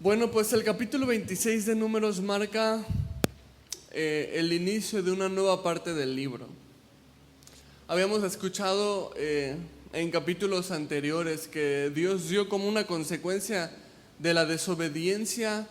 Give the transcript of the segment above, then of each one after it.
Bueno, pues el capítulo 26 de Números marca el inicio de una nueva parte del libro. Habíamos escuchado en capítulos anteriores que Dios dio como una consecuencia de la desobediencia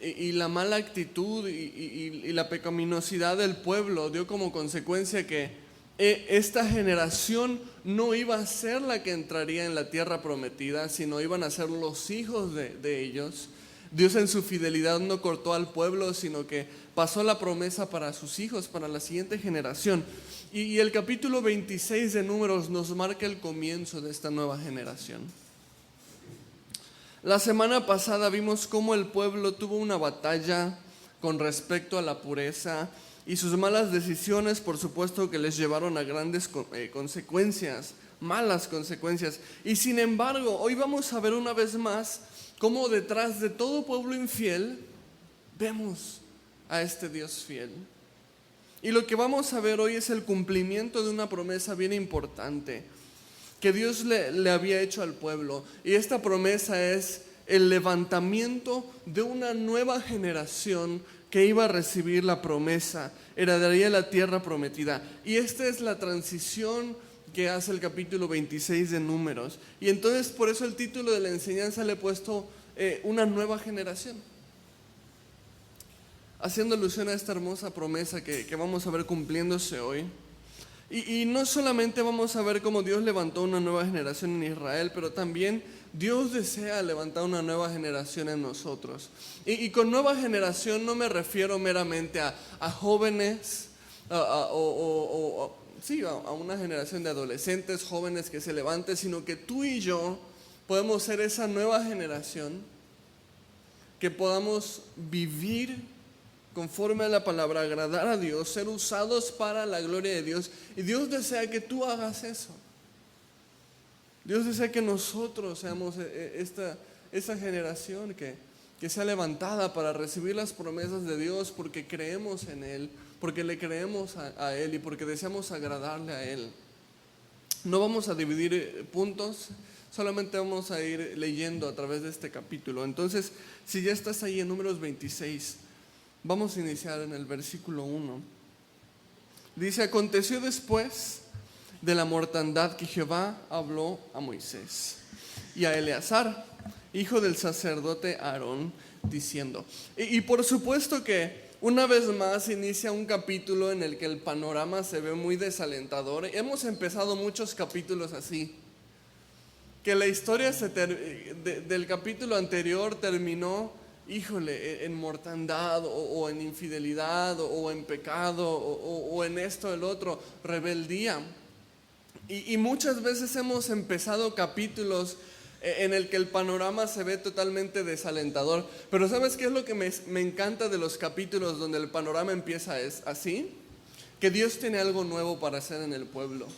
y la mala actitud y la pecaminosidad del pueblo, dio como consecuencia que esta generación no iba a ser la que entraría en la tierra prometida, sino iban a ser los hijos de ellos. Dios en su fidelidad no cortó al pueblo, sino que pasó la promesa para sus hijos, para la siguiente generación. Y el capítulo 26 de Números nos marca el comienzo de esta nueva generación. La semana pasada vimos cómo el pueblo tuvo una batalla con respecto a la pureza y sus malas decisiones, por supuesto, que les llevaron a grandes consecuencias, malas consecuencias. Y sin embargo, hoy vamos a ver una vez más cómo detrás de todo pueblo infiel vemos a este Dios fiel. Y lo que vamos a ver hoy es el cumplimiento de una promesa bien importante que Dios le había hecho al pueblo. Y esta promesa es el levantamiento de una nueva generación que iba a recibir la promesa, heredaría la tierra prometida. Y esta es la transición que hace el capítulo 26 de Números. Y entonces por eso el título de la enseñanza le he puesto una nueva generación, haciendo alusión a esta hermosa promesa que vamos a ver cumpliéndose hoy. Y no solamente vamos a ver cómo Dios levantó una nueva generación en Israel, pero también Dios desea levantar una nueva generación en nosotros. Y con nueva generación no me refiero meramente a jóvenes, a una generación de adolescentes, jóvenes que se levanten, sino que tú y yo podemos ser esa nueva generación que podamos vivir conforme a la palabra, agradar a Dios, ser usados para la gloria de Dios. Y Dios desea que tú hagas eso. Dios desea que nosotros seamos esa generación que sea levantada para recibir las promesas de Dios, porque creemos en Él, porque le creemos a Él y porque deseamos agradarle a Él. No vamos a dividir puntos, solamente vamos a ir leyendo a través de este capítulo. Entonces, si ya estás ahí en Números 26, vamos a iniciar en el versículo 1. Dice: aconteció después de la mortandad que Jehová habló a Moisés y a Eleazar, hijo del sacerdote Aarón, diciendo. Y por supuesto que una vez más inicia un capítulo en el que el panorama se ve muy desalentador. Hemos empezado muchos capítulos así, que la historia del capítulo anterior terminó, en mortandad o en infidelidad o en pecado o en esto, el otro, rebeldía. Y muchas veces hemos empezado capítulos en el que el panorama se ve totalmente desalentador. Pero ¿sabes qué es lo que me encanta de los capítulos donde el panorama empieza así? Que Dios tiene algo nuevo para hacer en el pueblo.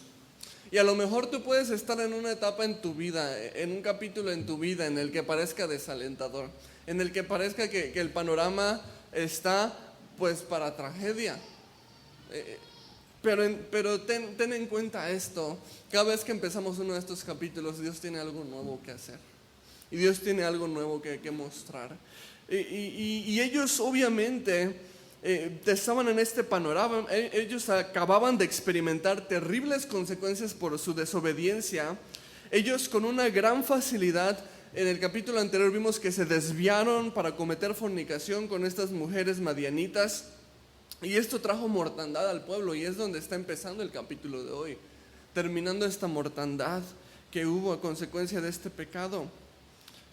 Y a lo mejor tú puedes estar en una etapa en tu vida, en un capítulo en tu vida en el que parezca desalentador, en el que parezca que el panorama está pues para tragedia. Pero ten en cuenta esto: cada vez que empezamos uno de estos capítulos, Dios tiene algo nuevo que hacer. Y Dios tiene algo nuevo que mostrar. Y ellos obviamente estaban en este panorama. Ellos acababan de experimentar terribles consecuencias por su desobediencia. Ellos con una gran facilidad, en el capítulo anterior vimos que se desviaron para cometer fornicación con estas mujeres madianitas. Y esto trajo mortandad al pueblo, y es donde está empezando el capítulo de hoy, terminando esta mortandad que hubo a consecuencia de este pecado.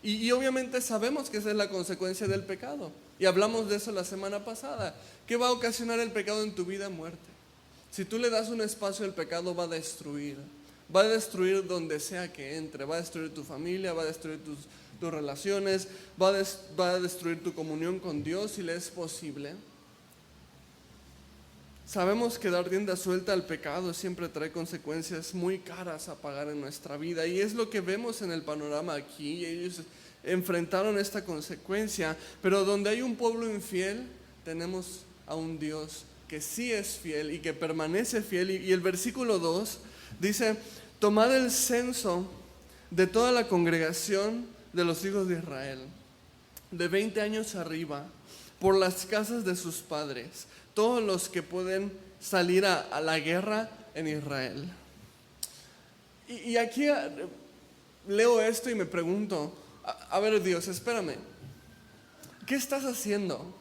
Y obviamente sabemos que esa es la consecuencia del pecado, y hablamos de eso la semana pasada. ¿Qué va a ocasionar el pecado en tu vida? Muerte. Si tú le das un espacio al pecado, va a destruir donde sea que entre. Va a destruir tu familia, va a destruir tus relaciones, va a destruir tu comunión con Dios si le es posible. Sabemos que dar rienda suelta al pecado siempre trae consecuencias muy caras a pagar en nuestra vida, y es lo que vemos en el panorama aquí. Ellos enfrentaron esta consecuencia, pero donde hay un pueblo infiel, tenemos a un Dios que sí es fiel y que permanece fiel. Y el versículo 2 dice: tomad el censo de toda la congregación de los hijos de Israel. de 20 años arriba por las casas de sus padres, todos los que pueden salir a la guerra en Israel. Y aquí leo esto y me pregunto, a ver Dios, espérame, ¿qué estás haciendo?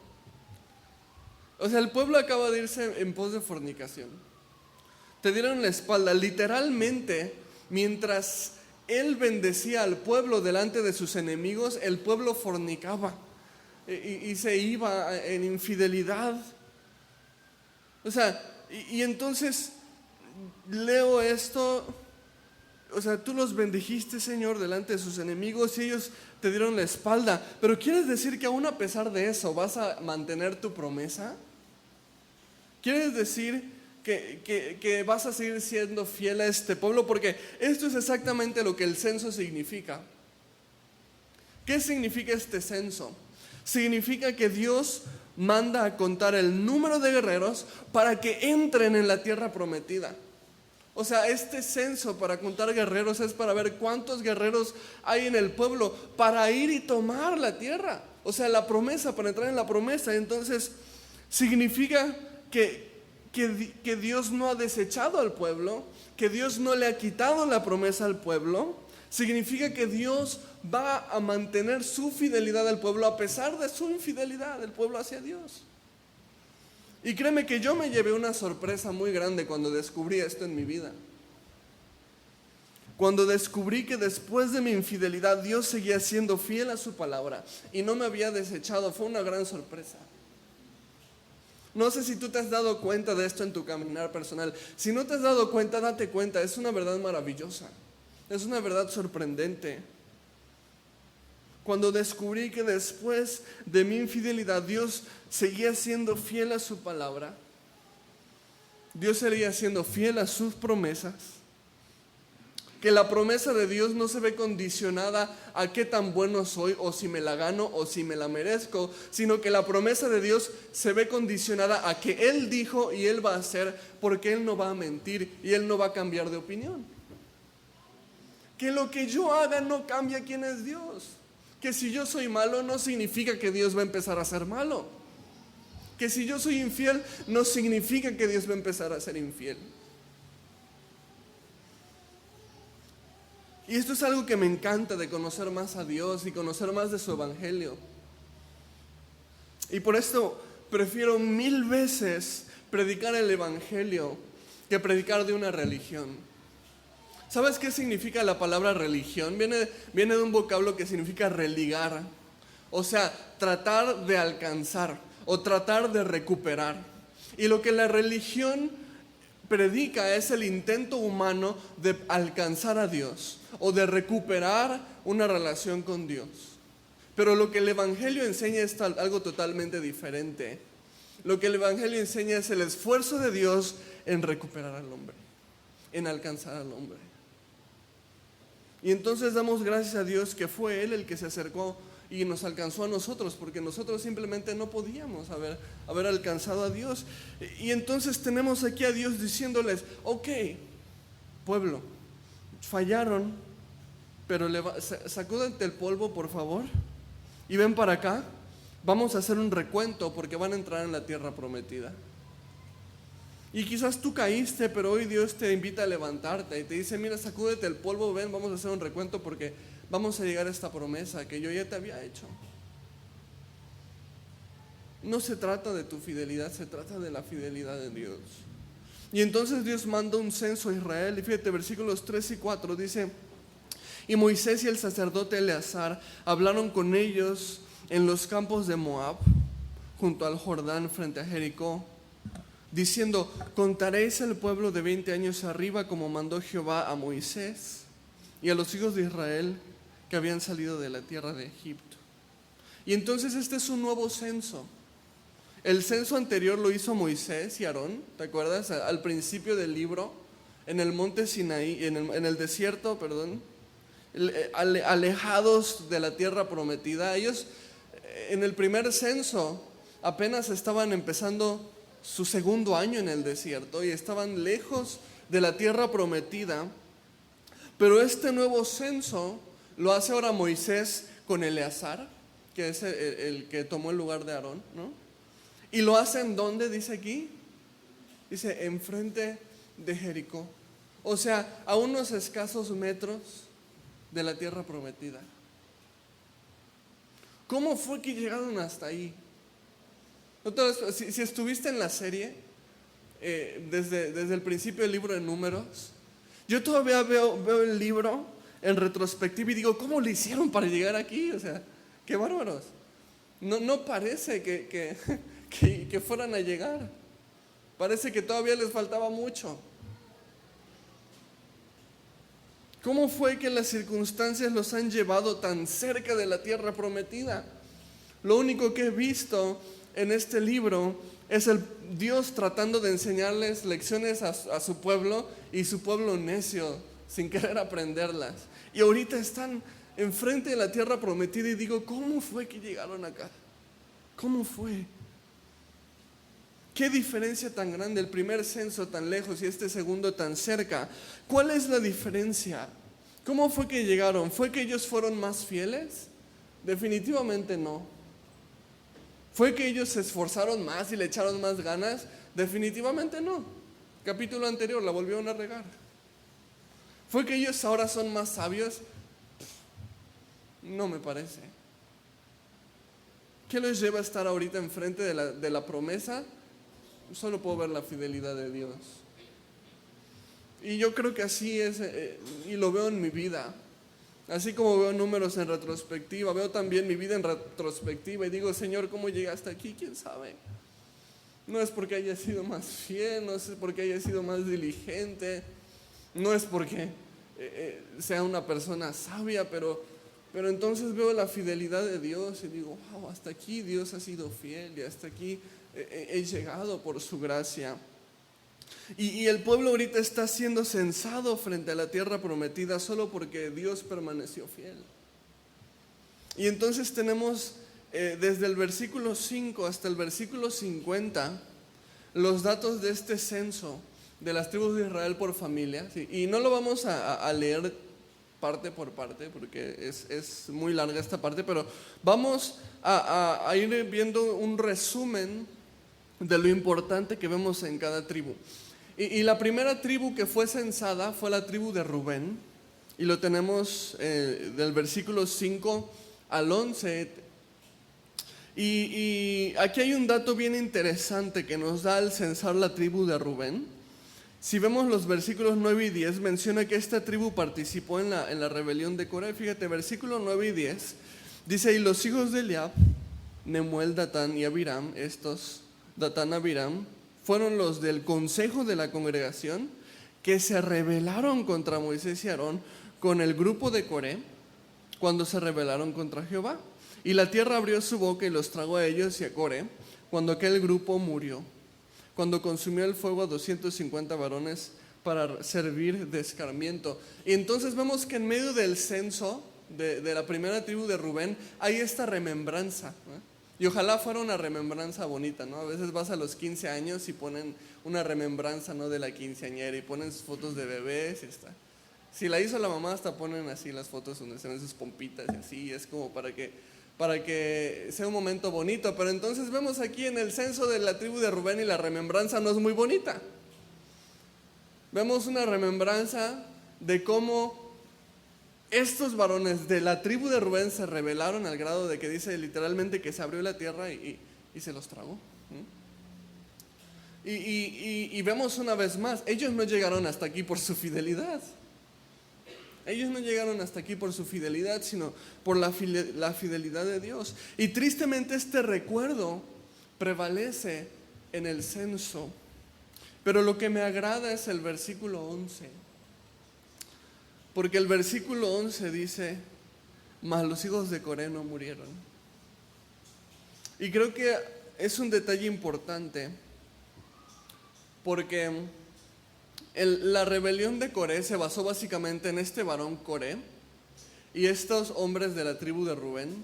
O sea, el pueblo acaba de irse en pos de fornicación. Te dieron la espalda, literalmente, mientras él bendecía al pueblo delante de sus enemigos, el pueblo fornicaba y se iba en infidelidad. O sea, y entonces leo esto, o sea, tú los bendijiste, Señor, delante de sus enemigos y ellos te dieron la espalda. Pero ¿quieres decir que aún a pesar de eso vas a mantener tu promesa? ¿Quieres decir que vas a seguir siendo fiel a este pueblo? Porque esto es exactamente lo que el censo significa. ¿Qué significa este censo? Significa que Dios manda a contar el número de guerreros para que entren en la tierra prometida. O sea, este censo para contar guerreros es para ver cuántos guerreros hay en el pueblo para ir y tomar la tierra. O sea, la promesa, para entrar en la promesa. Entonces, significa que Dios no ha desechado al pueblo, que Dios no le ha quitado la promesa al pueblo. Significa que Dios va a mantener su fidelidad al pueblo a pesar de su infidelidad del pueblo hacia Dios. Y créeme que yo me llevé una sorpresa muy grande cuando descubrí esto en mi vida. Cuando descubrí que después de mi infidelidad Dios seguía siendo fiel a su palabra y no me había desechado, fue una gran sorpresa. No sé si tú te has dado cuenta de esto en tu caminar personal. Si no te has dado cuenta, date cuenta, es una verdad maravillosa. Es una verdad sorprendente. Cuando descubrí que después de mi infidelidad Dios seguía siendo fiel a su palabra, Dios seguía siendo fiel a sus promesas, que la promesa de Dios no se ve condicionada a qué tan bueno soy o si me la gano o si me la merezco, sino que la promesa de Dios se ve condicionada a que Él dijo y Él va a hacer, porque Él no va a mentir y Él no va a cambiar de opinión. Que lo que yo haga no cambia quién es Dios. Que si yo soy malo no significa que Dios va a empezar a ser malo. Que si yo soy infiel no significa que Dios va a empezar a ser infiel. Y esto es algo que me encanta, de conocer más a Dios y conocer más de su evangelio. Y por esto prefiero 1000 veces predicar el evangelio que predicar de una religión. ¿Sabes qué significa la palabra religión? Viene de un vocablo que significa religar. O sea, tratar de alcanzar o tratar de recuperar. Y lo que la religión predica es el intento humano de alcanzar a Dios o de recuperar una relación con Dios. Pero lo que el evangelio enseña es algo totalmente diferente. Lo que el evangelio enseña es el esfuerzo de Dios en recuperar al hombre, en alcanzar al hombre. Y entonces damos gracias a Dios que fue Él el que se acercó y nos alcanzó a nosotros, porque nosotros simplemente no podíamos haber alcanzado a Dios. Y entonces tenemos aquí a Dios diciéndoles: ok, pueblo, fallaron, pero sacúdete el polvo, por favor, y ven para acá. Vamos a hacer un recuento porque van a entrar en la tierra prometida. Y quizás tú caíste, pero hoy Dios te invita a levantarte y te dice: mira, sacúdete el polvo, ven, vamos a hacer un recuento porque vamos a llegar a esta promesa que yo ya te había hecho. No se trata de tu fidelidad, se trata de la fidelidad de Dios. Y entonces Dios manda un censo a Israel. Y fíjate, versículos 3 y 4 dice: y Moisés y el sacerdote Eleazar hablaron con ellos en los campos de Moab, junto al Jordán, frente a Jericó, diciendo: contaréis al pueblo de 20 años arriba, como mandó Jehová a Moisés y a los hijos de Israel que habían salido de la tierra de Egipto. Y entonces este es un nuevo censo. El censo anterior lo hizo Moisés y Aarón, ¿te acuerdas? Al principio del libro, en el monte Sinaí, en el desierto, alejados de la tierra prometida. Ellos en el primer censo apenas estaban empezando su segundo año en el desierto y estaban lejos de la tierra prometida. Pero este nuevo censo lo hace ahora Moisés con Eleazar, que es el que tomó el lugar de Aarón, ¿no? Y lo hacen, ¿dónde? Dice aquí. Dice, enfrente de Jericó. O sea, a unos escasos metros de la tierra prometida. ¿Cómo fue que llegaron hasta ahí? Si estuviste en la serie, desde el principio del libro de Números, yo todavía veo el libro en retrospectiva y digo, ¿cómo le hicieron para llegar aquí? O sea, qué bárbaros. No parece que fueran a llegar. Parece que todavía les faltaba mucho. ¿Cómo fue que las circunstancias los han llevado tan cerca de la tierra prometida? Lo único que he visto en este libro es el Dios tratando de enseñarles lecciones a su pueblo, y su pueblo necio, sin querer aprenderlas. Y ahorita están enfrente de la tierra prometida y digo, ¿cómo fue que llegaron acá? ¿Cómo fue? ¿Qué diferencia tan grande? El primer censo tan lejos y este segundo tan cerca. ¿Cuál es la diferencia? ¿Cómo fue que llegaron? ¿Fue que ellos fueron más fieles? Definitivamente no. ¿Fue que ellos se esforzaron más y le echaron más ganas? Definitivamente no. Capítulo anterior, la volvieron a regar. ¿Fue que ellos ahora son más sabios? No me parece. ¿Qué los lleva a estar ahorita enfrente de la promesa? Solo puedo ver la fidelidad de Dios. Y yo creo que así es, y lo veo en mi vida. Así como veo números en retrospectiva, veo también mi vida en retrospectiva y digo, Señor, ¿cómo llegaste aquí? ¿Quién sabe? No es porque haya sido más fiel, no es porque haya sido más diligente, no es porque sea una persona sabia, pero entonces veo la fidelidad de Dios y digo, wow, hasta aquí Dios ha sido fiel y hasta aquí he llegado por su gracia. Y el pueblo ahorita está siendo censado frente a la tierra prometida solo porque Dios permaneció fiel. Y entonces tenemos desde el versículo 5 hasta el versículo 50 los datos de este censo de las tribus de Israel por familia, ¿sí? Y no lo vamos a leer parte por parte porque es muy larga esta parte, pero vamos a ir viendo un resumen de lo importante que vemos en cada tribu. Y la primera tribu que fue censada fue la tribu de Rubén, y lo tenemos del versículo 5 al 11. Y aquí hay un dato bien interesante que nos da al censar la tribu de Rubén. Si vemos los versículos 9 y 10, menciona que esta tribu participó en la rebelión de Coré. Fíjate, versículo 9 y 10, dice, y los hijos de Eliab, Nemuel, Datán y Abiram, estos Datán y Abiram, fueron los del consejo de la congregación que se rebelaron contra Moisés y Aarón con el grupo de Coré cuando se rebelaron contra Jehová. Y la tierra abrió su boca y los tragó a ellos y a Coré cuando aquel grupo murió, cuando consumió el fuego a 250 varones para servir de escarmiento. Y entonces vemos que en medio del censo de la primera tribu de Rubén hay esta remembranza, ¿no? Y ojalá fuera una remembranza bonita, ¿no? A veces vas a los 15 años y ponen una remembranza, ¿no?, de la quinceañera y ponen sus fotos de bebés y está. Si la hizo la mamá, hasta ponen así las fotos donde se ven sus pompitas y así, es como para que sea un momento bonito. Pero entonces vemos aquí en el censo de la tribu de Rubén y la remembranza no es muy bonita. Vemos una remembranza de cómo estos varones de la tribu de Rubén se rebelaron al grado de que dice literalmente que se abrió la tierra y se los tragó. Y vemos una vez más, ellos no llegaron hasta aquí por su fidelidad. Ellos no llegaron hasta aquí por su fidelidad, sino por la fidelidad de Dios. Y tristemente este recuerdo prevalece en el censo. Pero lo que me agrada es el versículo 11. Porque el versículo 11 dice, mas los hijos de Coré no murieron. Y creo que es un detalle importante, porque la rebelión de Coré se basó básicamente en este varón Coré y estos hombres de la tribu de Rubén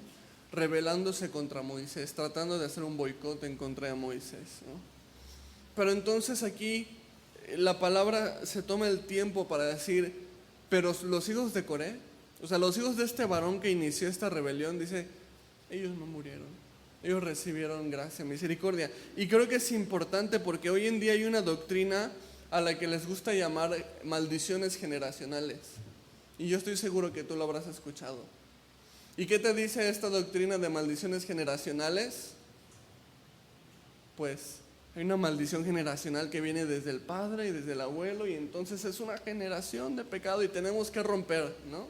rebelándose contra Moisés, tratando de hacer un boicot en contra de Moisés, ¿no? Pero entonces aquí la palabra se toma el tiempo para decir, pero los hijos de Coré, o sea, los hijos de este varón que inició esta rebelión, dice, Ellos no murieron. Ellos recibieron gracia, misericordia. Y creo que es importante porque hoy en día hay una doctrina a la que les gusta llamar maldiciones generacionales. Y yo estoy seguro que tú lo habrás escuchado. ¿Y qué te dice esta doctrina de maldiciones generacionales? Pues hay una maldición generacional que viene desde el padre y desde el abuelo, y entonces es una generación de pecado y tenemos que romper, ¿no?,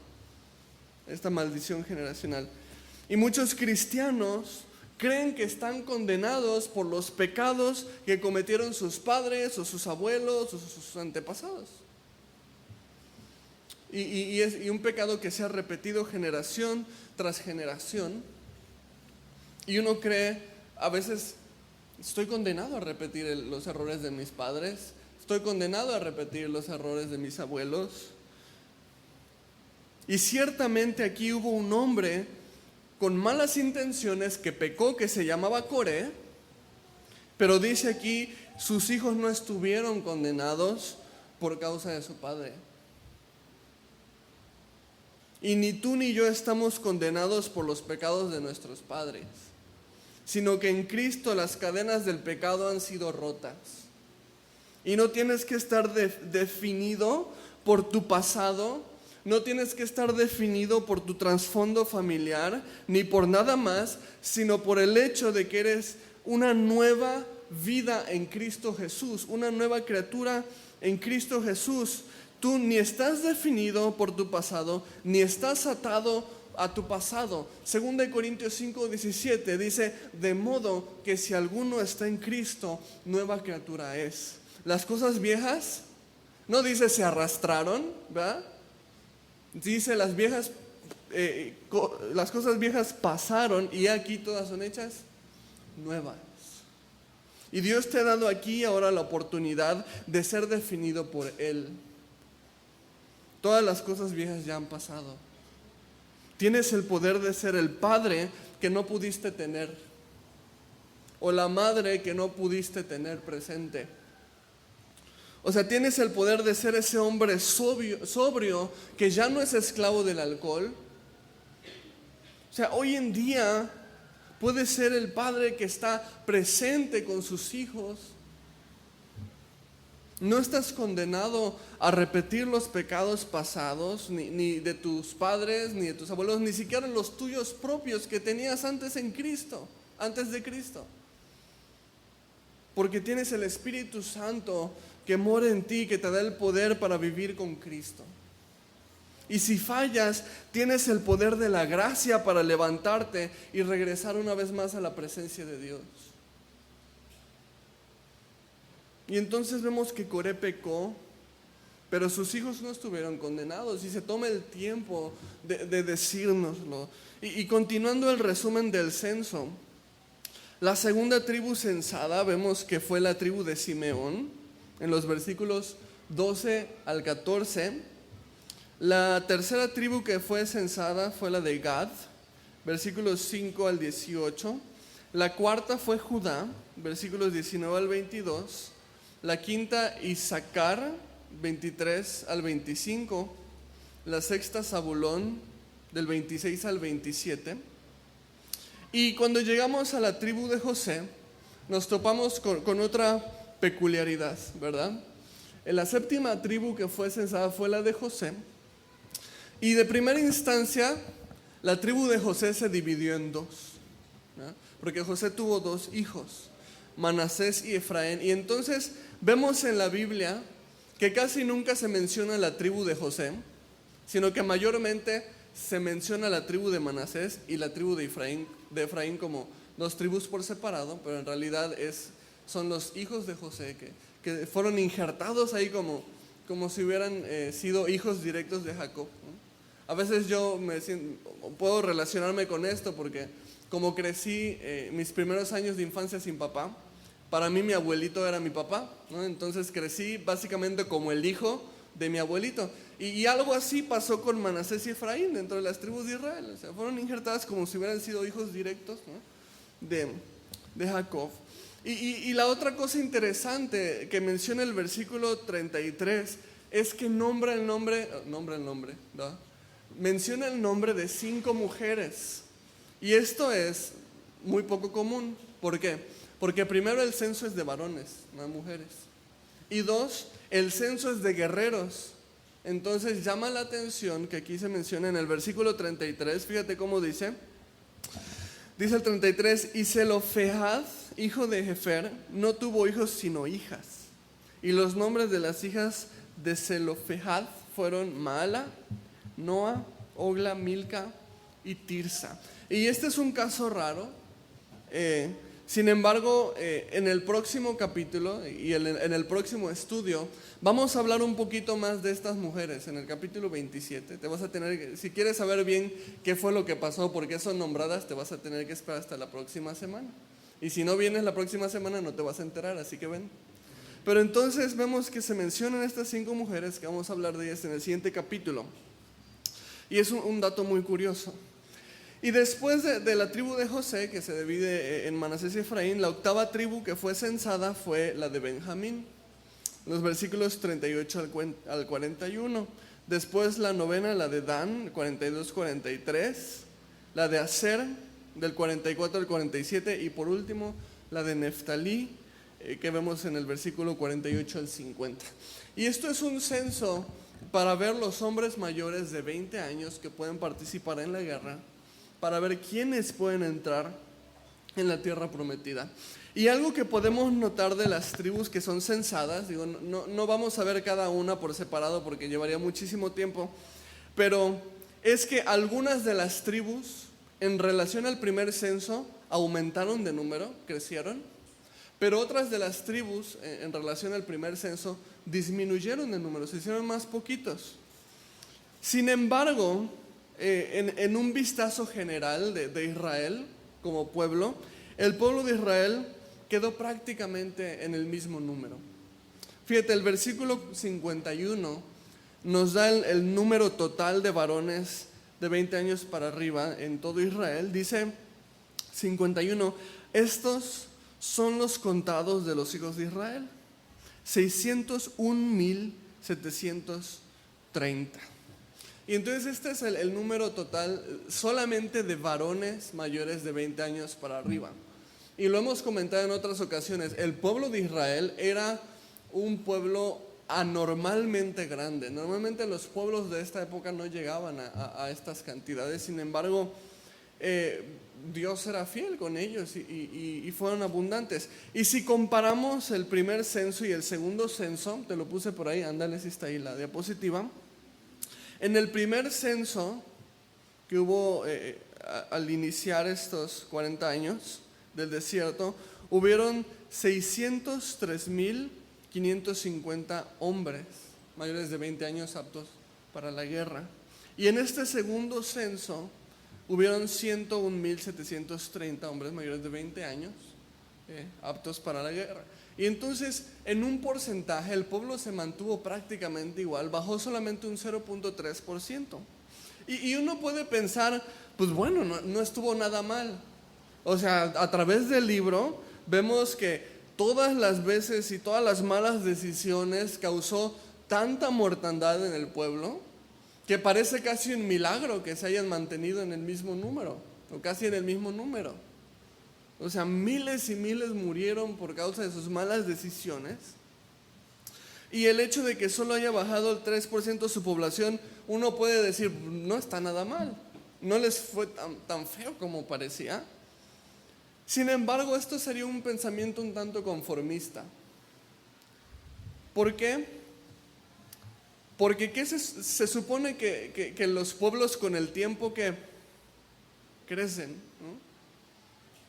esta maldición generacional. Y muchos cristianos creen que están condenados por los pecados que cometieron sus padres o sus abuelos o sus antepasados. Y un pecado que se ha repetido generación tras generación. Y uno cree, a veces, estoy condenado a repetir los errores de mis padres, estoy condenado a repetir los errores de mis abuelos. Y ciertamente aquí hubo un hombre con malas intenciones que pecó, que se llamaba Coré, pero dice aquí, sus hijos no estuvieron condenados por causa de su padre. Y ni tú ni yo estamos condenados por los pecados de nuestros padres, sino que en Cristo las cadenas del pecado han sido rotas. Y no tienes que estar definido por tu pasado, no tienes que estar definido por tu trasfondo familiar, ni por nada más, sino por el hecho de que eres una nueva vida en Cristo Jesús, una nueva criatura en Cristo Jesús. Tú ni estás definido por tu pasado, ni estás atado a tu pasado. 2 Corintios 5:17 dice, de modo que si alguno está en Cristo, nueva criatura es. Las cosas viejas, no dice se arrastraron, ¿verdad? Dice las cosas viejas pasaron y aquí todas son hechas nuevas. Y Dios te ha dado aquí ahora la oportunidad de ser definido por Él. Todas las cosas viejas ya han pasado. Tienes el poder de ser el padre que no pudiste tener, o la madre que no pudiste tener presente. O sea, tienes el poder de ser ese hombre sobrio que ya no es esclavo del alcohol. O sea, hoy en día puedes ser el padre que está presente con sus hijos. No estás condenado a repetir los pecados pasados, ni de tus padres, ni de tus abuelos, ni siquiera los tuyos propios que tenías antes de Cristo. Porque tienes el Espíritu Santo que mora en ti, que te da el poder para vivir con Cristo. Y si fallas, tienes el poder de la gracia para levantarte y regresar una vez más a la presencia de Dios. Y entonces vemos que Coré pecó, pero sus hijos no estuvieron condenados, y se toma el tiempo de decírnoslo. Y continuando el resumen del censo, la segunda tribu censada vemos que fue la tribu de Simeón, en los versículos 12 al 14. La tercera tribu que fue censada fue la de Gad, versículos 5 al 18. La cuarta fue Judá, versículos 19 al 22. La quinta, Isaacar, 23 al 25. La sexta, Zabulón, del 26 al 27. Y cuando llegamos a la tribu de José, nos topamos con otra peculiaridad, ¿verdad? En la séptima tribu que fue censada fue la de José. Y de primera instancia, la tribu de José se dividió en dos, ¿no? Porque José tuvo dos hijos, Manasés y Efraín. Y entonces vemos en la Biblia que casi nunca se menciona la tribu de José, sino que mayormente se menciona la tribu de Manasés y la tribu de Efraín como dos tribus por separado, pero en realidad son los hijos de José que fueron injertados ahí como si hubieran sido hijos directos de Jacob, ¿no? A veces yo puedo relacionarme con esto porque como crecí mis primeros años de infancia sin papá, para mí mi abuelito era mi papá, ¿no? Entonces crecí básicamente como el hijo de mi abuelito. Y algo así pasó con Manasés y Efraín dentro de las tribus de Israel. O sea, fueron injertadas como si hubieran sido hijos directos, ¿no?, de Jacob. Y la otra cosa interesante que menciona el versículo 33 es que menciona el nombre de 5 mujeres Y esto es muy poco común. ¿Por qué? Porque primero el censo es de varones, no de mujeres. Y dos, el censo es de guerreros. Entonces llama la atención que aquí se menciona en el versículo 33, fíjate cómo dice. Dice el 33, y Zelofehad, hijo de Jefer, no tuvo hijos sino hijas. Y los nombres de las hijas de Zelofehad fueron Maala, Noa, Ogla, Milca y Tirsa. Y este es un caso raro. Sin embargo, en el próximo capítulo y en el próximo estudio vamos a hablar un poquito más de estas mujeres. En el capítulo 27 te vas a tener, si quieres saber bien qué fue lo que pasó, por qué son nombradas, te vas a tener que esperar hasta la próxima semana. Y si no vienes la próxima semana no te vas a enterar, así que ven. Pero entonces vemos que se mencionan estas 5 mujeres, que vamos a hablar de ellas en el siguiente capítulo. Y es un dato muy curioso. Y después de la tribu de José, que se divide en Manasés y Efraín, la octava tribu que fue censada fue la de Benjamín, los versículos 38 al 41. Después la novena, la de Dan, 42-43, la de Aser, del 44 al 47, y por último la de Neftalí, que vemos en el versículo 48 al 50. Y esto es un censo para ver los hombres mayores de 20 años que pueden participar en la guerra, para ver quiénes pueden entrar en la tierra prometida. Y algo que podemos notar de las tribus que son censadas, digo, no vamos a ver cada una por separado porque llevaría muchísimo tiempo, pero es que algunas de las tribus en relación al primer censo aumentaron de número, crecieron, pero otras de las tribus en relación al primer censo disminuyeron de número, se hicieron más poquitos. Sin embargo, en un vistazo general de Israel como pueblo, el pueblo de Israel quedó prácticamente en el mismo número. Fíjate, el versículo 51 nos da el número total de varones de 20 años para arriba en todo Israel. Dice 51, estos son los contados de los hijos de Israel, 601,730. Y entonces este es el número total solamente de varones mayores de 20 años para arriba. Y lo hemos comentado en otras ocasiones, el pueblo de Israel era un pueblo anormalmente grande. Normalmente los pueblos de esta época no llegaban a estas cantidades, sin embargo, Dios era fiel con ellos y fueron abundantes. Y si comparamos el primer censo y el segundo censo, te lo puse por ahí, ándale si está ahí la diapositiva. En el primer censo que hubo al iniciar estos 40 años del desierto, hubieron 603,550 hombres mayores de 20 años aptos para la guerra. Y en este segundo censo hubieron 101,730 hombres mayores de 20 años aptos para la guerra. Y entonces, en un porcentaje, el pueblo se mantuvo prácticamente igual, bajó solamente un 0.3%. Y uno puede pensar, pues bueno, no estuvo nada mal. O sea, a través del libro vemos que todas las veces y todas las malas decisiones causó tanta mortandad en el pueblo que parece casi un milagro que se hayan mantenido en el mismo número, o casi en el mismo número. O sea, miles y miles murieron por causa de sus malas decisiones. Y el hecho de que solo haya bajado el 3% de su población, uno puede decir, no está nada mal. No les fue tan feo como parecía. Sin embargo, esto sería un pensamiento un tanto conformista. ¿Por qué? Porque ¿qué se supone que los pueblos con el tiempo que crecen, ¿no?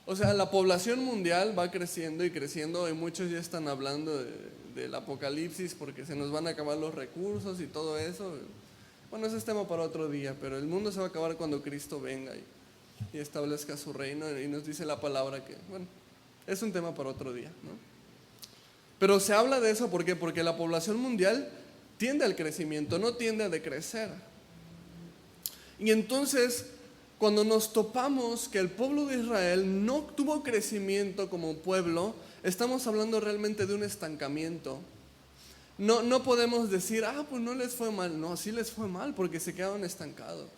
O sea, la población mundial va creciendo y creciendo, y muchos ya están hablando del apocalipsis porque se nos van a acabar los recursos y todo eso. Bueno, ese es tema para otro día, pero el mundo se va a acabar cuando Cristo venga y establezca su reino, y nos dice la palabra que, bueno, es un tema para otro día, ¿no? Pero se habla de eso, ¿por qué? Porque la población mundial tiende al crecimiento, no tiende a decrecer. Y entonces, cuando nos topamos que el pueblo de Israel no tuvo crecimiento como pueblo, estamos hablando realmente de un estancamiento. No podemos decir, pues no les fue mal. No, sí les fue mal porque se quedaron estancados.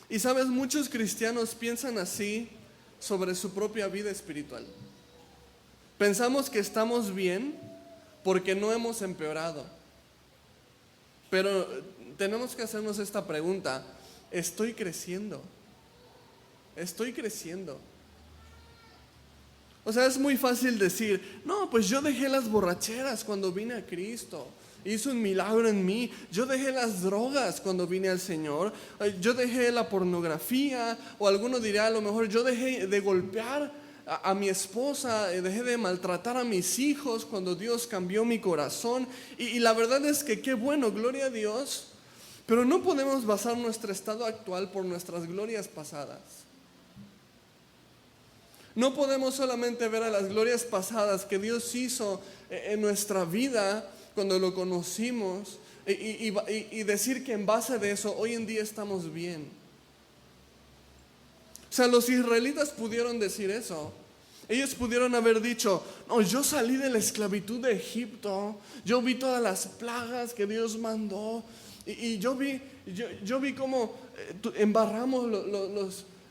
Y sabes, muchos cristianos piensan así sobre su propia vida espiritual. Pensamos que estamos bien porque no hemos empeorado. Pero tenemos que hacernos esta pregunta: ¿estoy creciendo? ¿Estoy creciendo? O sea, es muy fácil decir, no, pues yo dejé las borracheras cuando vine a Cristo. Hizo un milagro en mí. Yo dejé las drogas cuando vine al Señor. Yo dejé la pornografía. O alguno dirá, a lo mejor yo dejé de golpear a mi esposa. Dejé de maltratar a mis hijos cuando Dios cambió mi corazón. Y la verdad es que qué bueno, gloria a Dios. Pero no podemos basar nuestro estado actual por nuestras glorias pasadas. No podemos solamente ver a las glorias pasadas que Dios hizo en nuestra vida cuando lo conocimos y decir que en base de eso hoy en día estamos bien. O sea, los israelitas pudieron decir eso. Ellos pudieron haber dicho, no, yo salí de la esclavitud de Egipto, yo vi todas las plagas que Dios mandó y yo vi cómo embarramos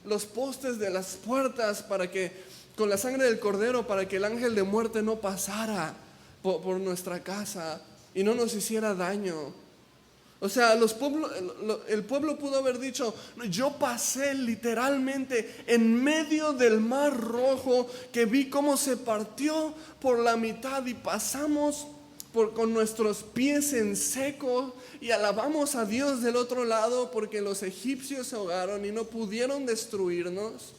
los postes de las puertas para que, con la sangre del cordero, para que el ángel de muerte no pasara por nuestra casa y no nos hiciera daño. O sea, el pueblo pudo haber dicho, yo pasé literalmente en medio del mar rojo, que vi cómo se partió por la mitad y pasamos con nuestros pies en seco y alabamos a Dios del otro lado porque los egipcios se ahogaron y no pudieron destruirnos.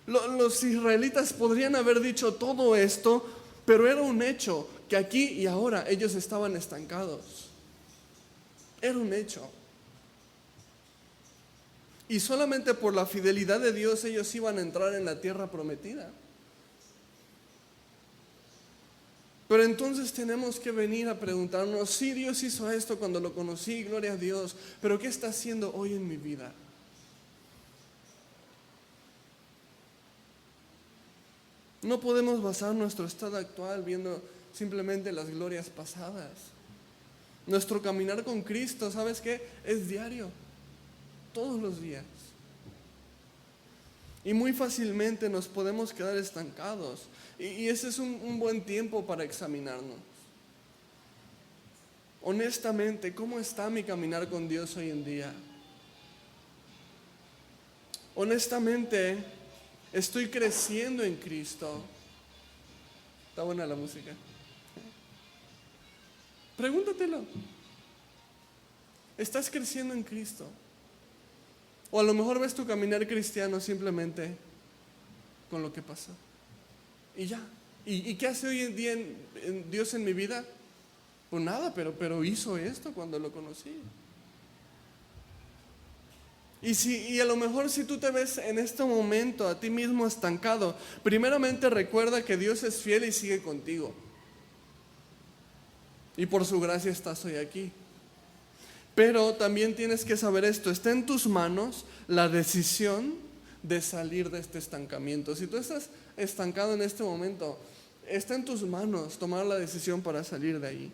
Los israelitas podrían haber dicho todo esto, pero era un hecho que aquí y ahora ellos estaban estancados. Era un hecho. Y solamente por la fidelidad de Dios ellos iban a entrar en la tierra prometida. Pero entonces tenemos que venir a preguntarnos, sí, Dios hizo esto cuando lo conocí, gloria a Dios, pero ¿qué está haciendo hoy en mi vida? No podemos basar nuestro estado actual viendo simplemente las glorias pasadas. Nuestro caminar con Cristo, ¿sabes qué? Es diario, todos los días. Y muy fácilmente nos podemos quedar estancados. Y ese es un buen tiempo para examinarnos. Honestamente, ¿cómo está mi caminar con Dios hoy en día? Honestamente, ¿estoy creciendo en Cristo? Está buena la música. Pregúntatelo. ¿Estás creciendo en Cristo? O a lo mejor ves tu caminar cristiano simplemente con lo que pasó. Y ya. ¿Y qué hace hoy en día Dios en mi vida? Pues nada, pero hizo esto cuando lo conocí. Y a lo mejor si tú te ves en este momento a ti mismo estancado, primeramente recuerda que Dios es fiel y sigue contigo. Y por su gracia estás hoy aquí. Pero también tienes que saber esto: está en tus manos la decisión de salir de este estancamiento. Si tú estás estancado en este momento, está en tus manos tomar la decisión para salir de ahí.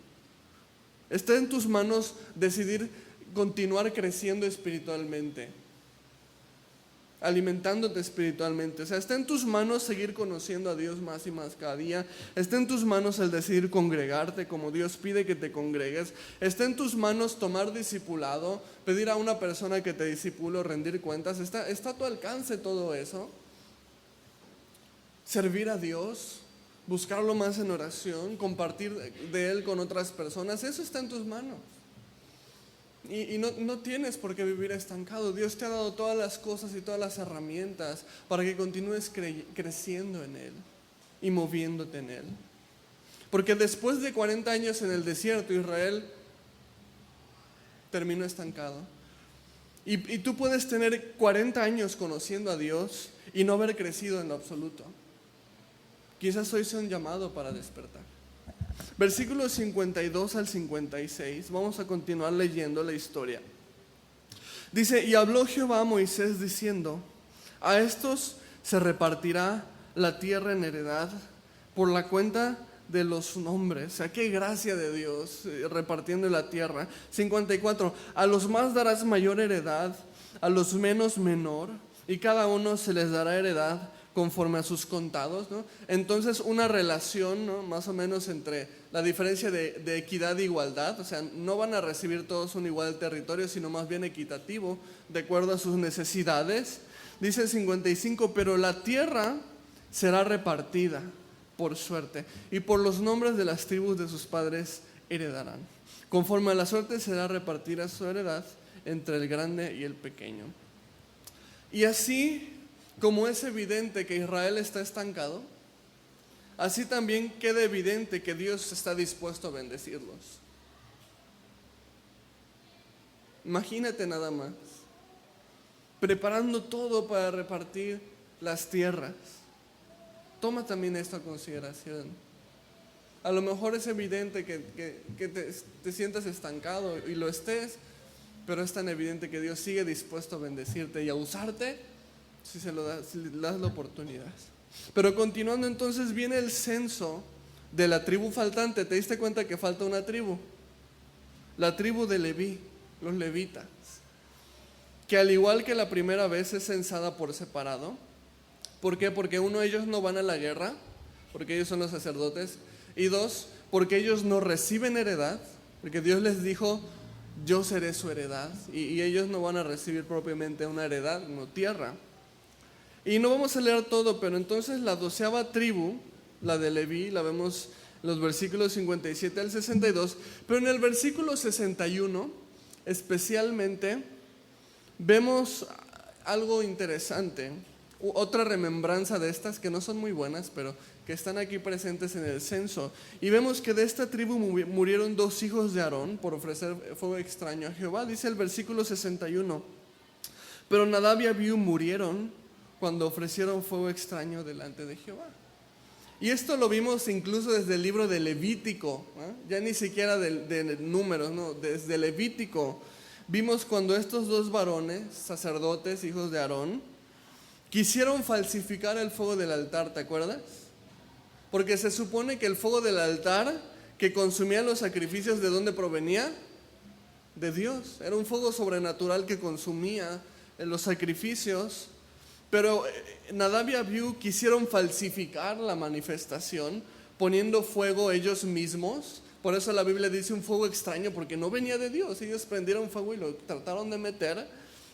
Está en tus manos decidir continuar creciendo espiritualmente, alimentándote espiritualmente. O sea, está en tus manos seguir conociendo a Dios más y más cada día. Está en tus manos el decidir congregarte como Dios pide que te congregues. Está en tus manos tomar discipulado, pedir a una persona que te discipule, rendir cuentas. Está a tu alcance todo eso. Servir a Dios, buscarlo más en oración, compartir de Él con otras personas, eso está en tus manos. Y no tienes por qué vivir estancado. Dios te ha dado todas las cosas y todas las herramientas para que continúes creciendo en Él y moviéndote en Él. Porque después de 40 años en el desierto, Israel terminó estancado. Y tú puedes tener 40 años conociendo a Dios y no haber crecido en lo absoluto. Quizás hoy sea un llamado para despertar. Versículos 52 al 56, vamos a continuar leyendo la historia. Dice, y habló Jehová a Moisés diciendo, a estos se repartirá la tierra en heredad por la cuenta de los nombres. O sea, qué gracia de Dios repartiendo la tierra. 54, a los más darás mayor heredad, a los menos menor, y cada uno se les dará heredad conforme a sus contados, ¿no? Entonces una relación, ¿no?, más o menos entre la diferencia de equidad e igualdad. O sea, no van a recibir todos un igual territorio, sino más bien equitativo, de acuerdo a sus necesidades. Dice el 55, pero la tierra será repartida por suerte, y por los nombres de las tribus de sus padres heredarán. Conforme a la suerte será repartida su heredad entre el grande y el pequeño. Y así como es evidente que Israel está estancado, así también queda evidente que Dios está dispuesto a bendecirlos. Imagínate nada más, preparando todo para repartir las tierras. Toma también esto a consideración. A lo mejor es evidente que te sientas estancado y lo estés, pero es tan evidente que Dios sigue dispuesto a bendecirte y a usarte si le das la oportunidad. Pero continuando, entonces viene el censo de la tribu faltante. ¿Te diste cuenta que falta una tribu? La tribu de Leví, los levitas, que al igual que la primera vez es censada por separado. ¿Por qué? Porque uno, ellos no van a la guerra, porque ellos son los sacerdotes, y dos, porque ellos no reciben heredad, porque Dios les dijo, yo seré su heredad, y ellos no van a recibir propiamente una heredad, no tierra. Y no vamos a leer todo, pero entonces la 12ª tribu, la de Leví, la vemos en los versículos 57 al 62, pero en el versículo 61 especialmente vemos algo interesante. Otra remembranza de estas que no son muy buenas, pero que están aquí presentes en el censo. Y vemos que de esta tribu murieron 2 hijos de Aarón por ofrecer fuego extraño a Jehová. Dice el versículo 61, pero Nadab y Abiú murieron cuando ofrecieron fuego extraño delante de Jehová. Y esto lo vimos incluso desde el libro de Levítico, ya ni siquiera de Números, no, desde Levítico. Vimos cuando estos 2 varones, sacerdotes, hijos de Aarón, quisieron falsificar el fuego del altar, ¿te acuerdas? Porque se supone que el fuego del altar que consumía los sacrificios, ¿de dónde provenía? De Dios. Era un fuego sobrenatural que consumía los sacrificios. Pero Nadab y Abiú quisieron falsificar la manifestación poniendo fuego ellos mismos. Por eso la Biblia dice un fuego extraño, porque no venía de Dios. Ellos prendieron fuego y lo trataron de meter,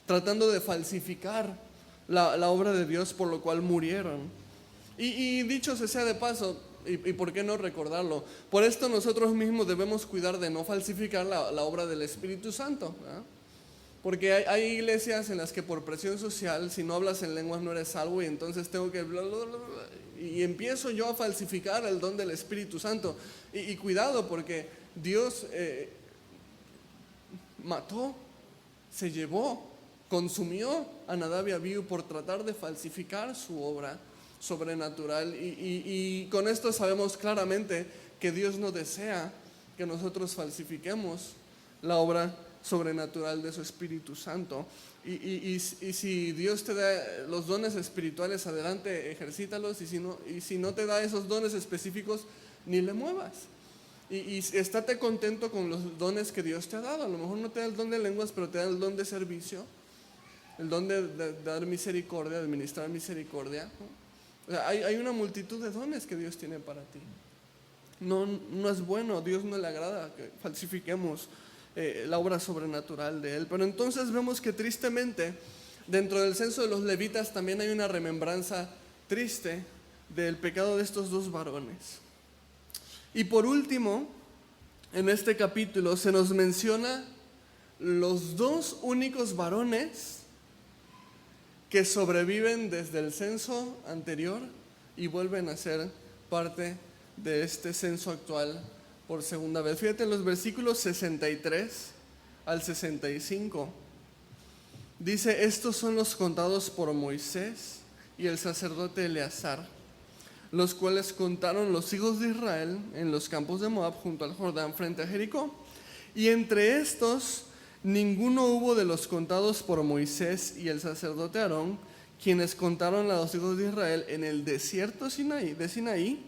tratando de falsificar la obra de Dios, por lo cual murieron. Y dicho sea de paso, y por qué no recordarlo, por esto nosotros mismos debemos cuidar de no falsificar la obra del Espíritu Santo, ¿verdad? Porque hay iglesias en las que por presión social, si no hablas en lenguas no eres salvo, y entonces tengo que y empiezo yo a falsificar el don del Espíritu Santo. Y cuidado, porque Dios mató, se llevó, consumió a Nadab y Abiú por tratar de falsificar su obra sobrenatural. Y con esto sabemos claramente que Dios no desea que nosotros falsifiquemos la obra sobrenatural de su Espíritu Santo. Y si Dios te da los dones espirituales, adelante, ejercítalos, y si no te da esos dones específicos, ni le muevas. Y estate contento con los dones que Dios te ha dado. A lo mejor no te da el don de lenguas, pero te da el don de servicio, el don de dar misericordia, de administrar misericordia, ¿no? O sea, hay una multitud de dones que Dios tiene para ti. No es bueno, a Dios no le agrada que falsifiquemos la obra sobrenatural de Él. Pero entonces vemos que tristemente dentro del censo de los levitas también hay una remembranza triste del pecado de estos 2 varones. Y por último, en este capítulo se nos menciona los 2 únicos varones que sobreviven desde el censo anterior y vuelven a ser parte de este censo actual por segunda vez. Fíjate en los versículos 63 al 65. Dice, estos son los contados por Moisés y el sacerdote Eleazar, los cuales contaron los hijos de Israel en los campos de Moab junto al Jordán frente a Jericó. Y entre estos ninguno hubo de los contados por Moisés y el sacerdote Aarón, quienes contaron a los hijos de Israel en el desierto de Sinaí,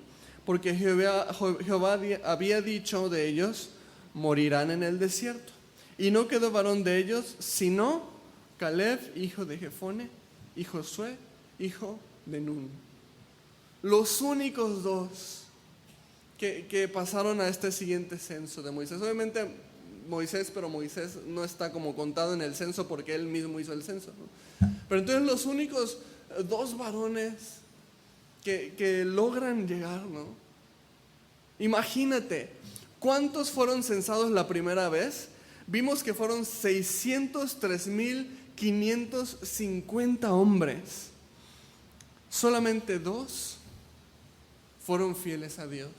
porque Jehová había dicho de ellos, morirán en el desierto. Y no quedó varón de ellos, sino Caleb, hijo de Jefone, y Josué, hijo de Nun. Los únicos dos que pasaron a este siguiente censo de Moisés. Obviamente Moisés no está como contado en el censo porque él mismo hizo el censo, ¿no? Pero entonces los únicos dos varones que logran llegar, ¿no? Imagínate, ¿cuántos fueron censados la primera vez? Vimos que fueron 603,550 hombres. Solamente 2 fueron fieles a Dios.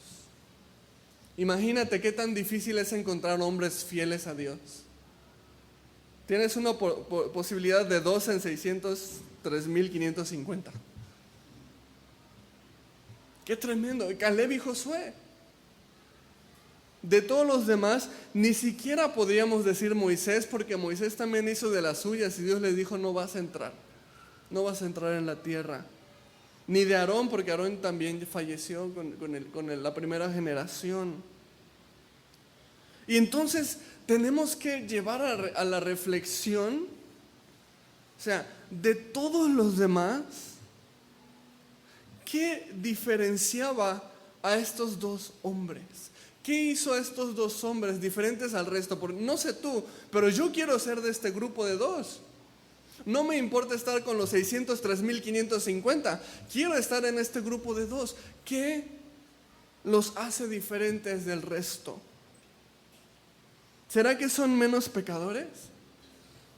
Imagínate qué tan difícil es encontrar hombres fieles a Dios. Tienes una posibilidad de 2 en 603,550. Qué tremendo. Caleb y Josué. De todos los demás, ni siquiera podríamos decir Moisés, porque Moisés también hizo de las suyas y Dios le dijo, no vas a entrar en la tierra. Ni de Aarón, porque Aarón también falleció con la primera generación. Y entonces tenemos que llevar a la reflexión, o sea, de todos los demás, ¿qué diferenciaba a estos dos hombres? ¿Qué hizo a estos dos hombres diferentes al resto? Porque no sé tú, pero yo quiero ser de este grupo de 2. No me importa estar con los 603,550. Quiero estar en este grupo de 2. ¿Qué los hace diferentes del resto? ¿Será que son menos pecadores?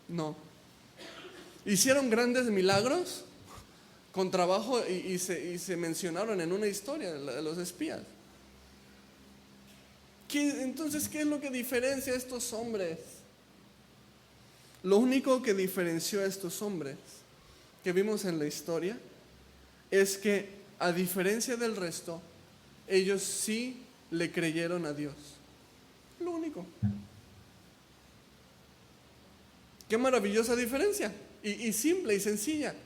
No. ¿Hicieron grandes milagros? Con trabajo y se mencionaron en una historia de los espías. Entonces, ¿qué es lo que diferencia a estos hombres? Lo único que diferenció a estos hombres que vimos en la historia es que, a diferencia del resto, ellos sí le creyeron a Dios. Lo único. Qué maravillosa diferencia. Y simple y sencilla.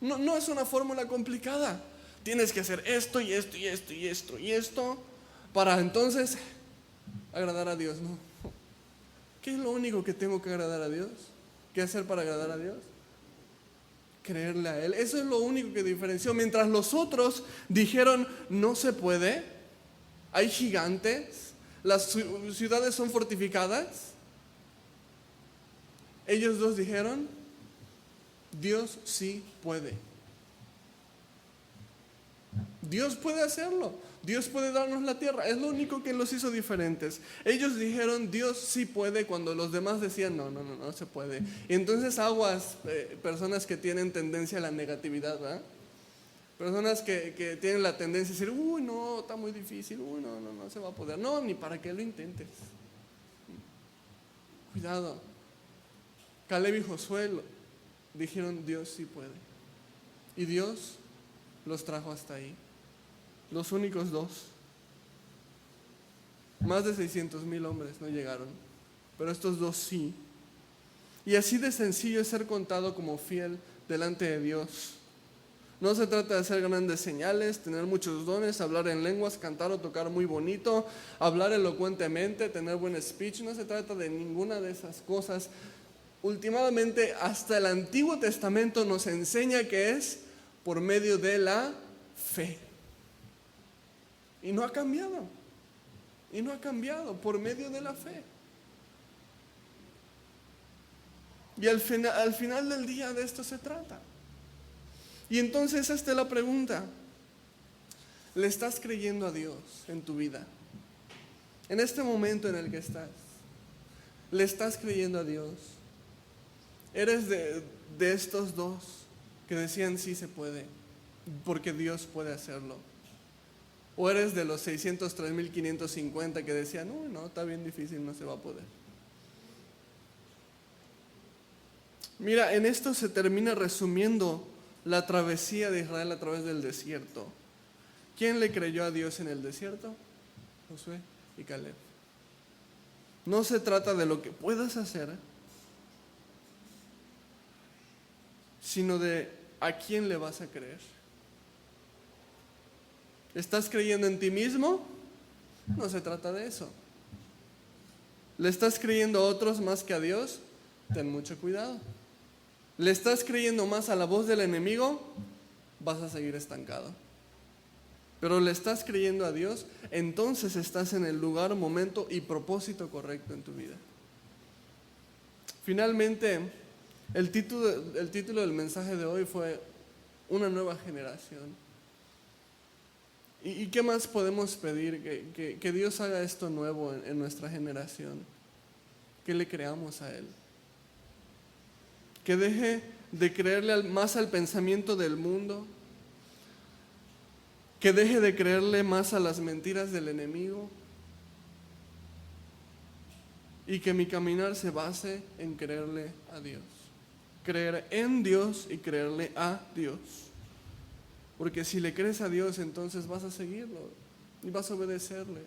No es una fórmula complicada. Tienes que hacer esto y esto y esto y esto y esto para entonces agradar a Dios. No. ¿Qué es lo único que tengo que agradar a Dios? ¿Qué hacer para agradar a Dios? Creerle a Él. Eso es lo único que diferenció. Mientras los otros dijeron, no se puede, hay gigantes, las ciudades son fortificadas. Ellos dos dijeron, Dios sí puede. Dios puede hacerlo. Dios puede darnos la tierra. Es lo único que los hizo diferentes. Ellos dijeron, Dios sí puede, cuando los demás decían, no se puede. Y entonces aguas, personas que tienen tendencia a la negatividad, ¿verdad? Personas que tienen la tendencia a decir, uy, no, está muy difícil, uy, no se va a poder. No, ni para que lo intentes. Cuidado. Caleb y Josué dijeron, Dios sí puede. Y Dios los trajo hasta ahí. Los únicos 2. Más de 600,000 hombres no llegaron, pero estos 2 sí. Y así de sencillo es ser contado como fiel delante de Dios. No se trata de hacer grandes señales, tener muchos dones, hablar en lenguas, cantar o tocar muy bonito, hablar elocuentemente, tener buen speech. No se trata de ninguna de esas cosas. Últimamente, hasta el Antiguo Testamento nos enseña que es por medio de la fe. Y no ha cambiado. Por medio de la fe. Y al final del día de esto se trata. Y entonces esta es la pregunta. ¿Le estás creyendo a Dios en tu vida? En este momento en el que estás, ¿le estás creyendo a Dios? ¿Eres de estos 2 que decían sí se puede, porque Dios puede hacerlo? ¿O eres de los 603,550 que decían, no, está bien difícil, no se va a poder? Mira, en esto se termina resumiendo la travesía de Israel a través del desierto. ¿Quién le creyó a Dios en el desierto? Josué y Caleb. No se trata de lo que puedas hacer, sino de a quién le vas a creer. ¿Estás creyendo en ti mismo? No se trata de eso. ¿Le estás creyendo a otros más que a Dios? Ten mucho cuidado. ¿Le estás creyendo más a la voz del enemigo? Vas a seguir estancado. Pero le estás creyendo a Dios, entonces estás en el lugar, momento y propósito correcto en tu vida. Finalmente, el título del mensaje de hoy fue una nueva generación. ¿Y qué más podemos pedir? Que Dios haga esto nuevo en nuestra generación. Que le creamos a Él. Que deje de creerle más al pensamiento del mundo. Que deje de creerle más a las mentiras del enemigo. Y que mi caminar se base en creerle a Dios. Creer en Dios y creerle a Dios. Porque si le crees a Dios, entonces vas a seguirlo y vas a obedecerle.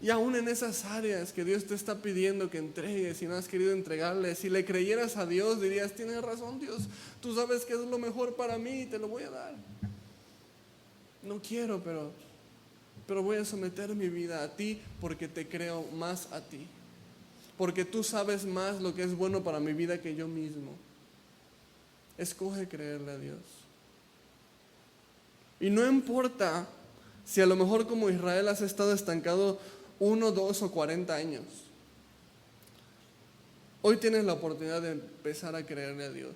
Y aún en esas áreas que Dios te está pidiendo que entregues y no has querido entregarle, si le creyeras a Dios, dirías, tienes razón Dios, tú sabes que es lo mejor para mí y te lo voy a dar. No quiero, pero voy a someter mi vida a ti porque te creo más a ti. Porque tú sabes más lo que es bueno para mi vida que yo mismo. Escoge creerle a Dios. Y no importa si a lo mejor como Israel has estado estancado 1, 2 o 40 años. Hoy tienes la oportunidad de empezar a creerle a Dios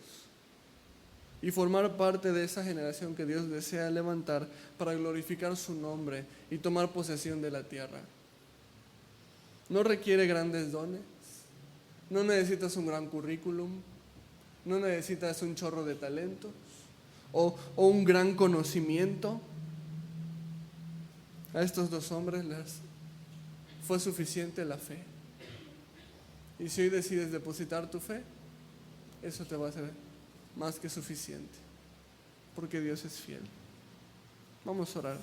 y formar parte de esa generación que Dios desea levantar para glorificar su nombre y tomar posesión de la tierra. No requiere grandes dones, no necesitas un gran currículum, no necesitas un chorro de talentos o un gran conocimiento. A estos dos hombres les fue suficiente la fe. Y si hoy decides depositar tu fe, eso te va a ser más que suficiente, porque Dios es fiel. Vamos a orar.